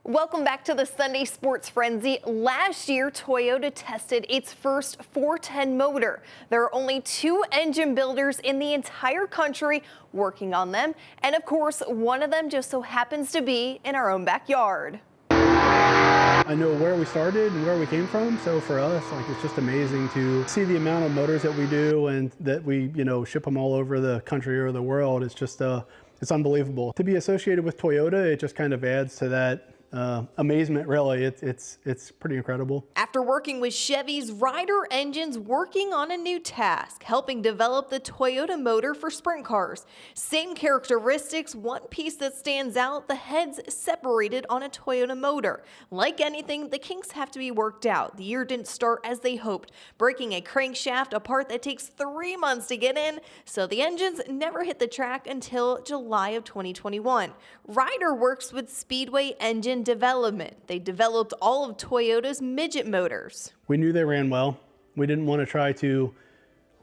Welcome back to the Sunday Sports Frenzy. Last year, Toyota tested its first 410 motor. There are only 2 engine builders in the entire country working on them. And of course, one of them just so happens to be in our own backyard. I know where we started and where we came from, so for us, it's just amazing to see the amount of motors that we do and that we, ship them all over the country or the world. It's just, it's unbelievable. To be associated with Toyota, it just kind of adds to that amazement, really. It's pretty incredible. After working with Chevy's Ryder Engines working on a new task, helping develop the Toyota motor for sprint cars. Same characteristics, one piece that stands out, the heads separated on a Toyota motor. Like anything, the kinks have to be worked out. The year didn't start as they hoped, breaking a crankshaft, a part that takes 3 months to get in, so the engines never hit the track until July of 2021. Ryder works with Speedway Engine Development. They developed all of Toyota's midget motors. We knew they ran well. We didn't want to try to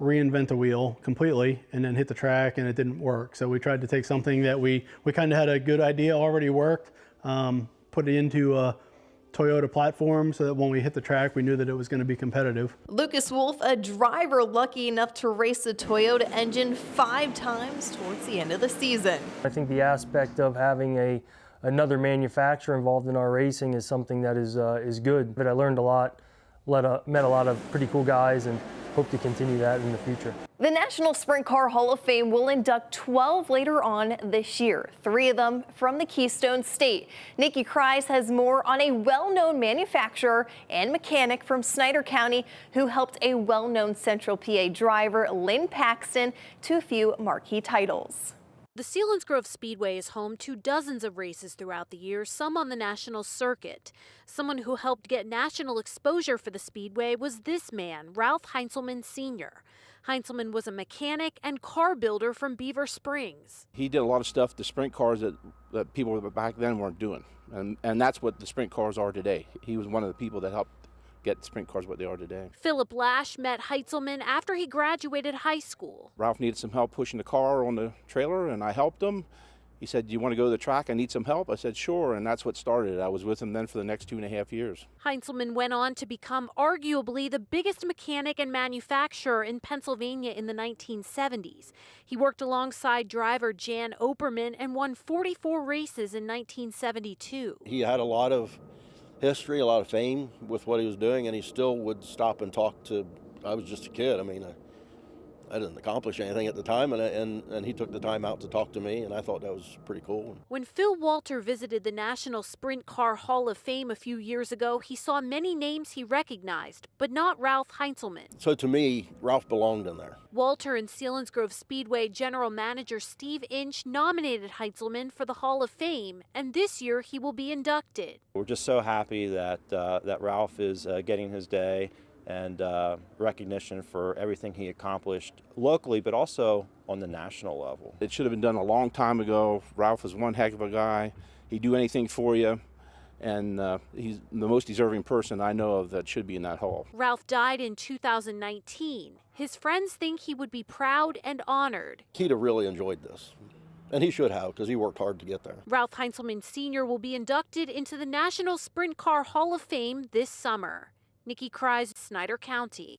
reinvent the wheel completely and then hit the track and it didn't work. So we tried to take something that we kind of had a good idea already worked, put it into a Toyota platform so that when we hit the track, we knew that it was going to be competitive. Lucas Wolf, a driver lucky enough to race the Toyota engine 5 times towards the end of the season. I think the aspect of having another manufacturer involved in our racing is something that is good. But I learned a lot, met a lot of pretty cool guys, and hope to continue that in the future. The National Sprint Car Hall of Fame will induct 12 later on this year, 3 of them from the Keystone State. Nikki Kreis has more on a well-known manufacturer and mechanic from Snyder County who helped a well-known Central PA driver, Lynn Paxton, to a few marquee titles. The Selinsgrove Speedway is home to dozens of races throughout the year, some on the national circuit. Someone who helped get national exposure for the Speedway was this man, Ralph HEINTZELMAN Sr. HEINTZELMAN was a mechanic and car builder from Beaver Springs. He did a lot of stuff to sprint cars that people back then weren't doing, and that's what the sprint cars are today. He was one of the people that helped get sprint cars what they are today. Philip Lash met HEINTZELMAN after he graduated high school. Ralph needed some help pushing the car on the trailer, and I helped him. He said, "Do you want to go to the track? I need some help." I said, "Sure," and that's what started it. I was with him then for the next 2.5 years. HEINTZELMAN went on to become arguably the biggest mechanic and manufacturer in Pennsylvania in the 1970s. He worked alongside driver Jan Operman and won 44 races in 1972. He had a lot of history, a lot of fame with what he was doing, and he still would stop and talk to. I was just a kid. I mean, I didn't accomplish anything at the time, and he took the time out to talk to me, and I thought that was pretty cool. When Phil Walter visited the National Sprint Car Hall of Fame a few years ago, he saw many names he recognized, but not Ralph HEINTZELMAN. So to me, Ralph belonged in there. Walter and Selinsgrove Speedway General Manager Steve Inch nominated HEINTZELMAN for the Hall of Fame, and this year he will be inducted. We're just so happy that Ralph is getting his day and recognition for everything he accomplished locally, but also on the national level. It should have been done a long time ago. Ralph was one heck of a guy. He'd do anything for you, and he's the most deserving person I know of that should be in that hall. Ralph died in 2019. His friends think he would be proud and honored. He'd have really enjoyed this, and he should have, because he worked hard to get there. Ralph HEINTZELMAN Sr. will be inducted into the National Sprint Car Hall of Fame this summer. Nikki Kreis, Snyder County.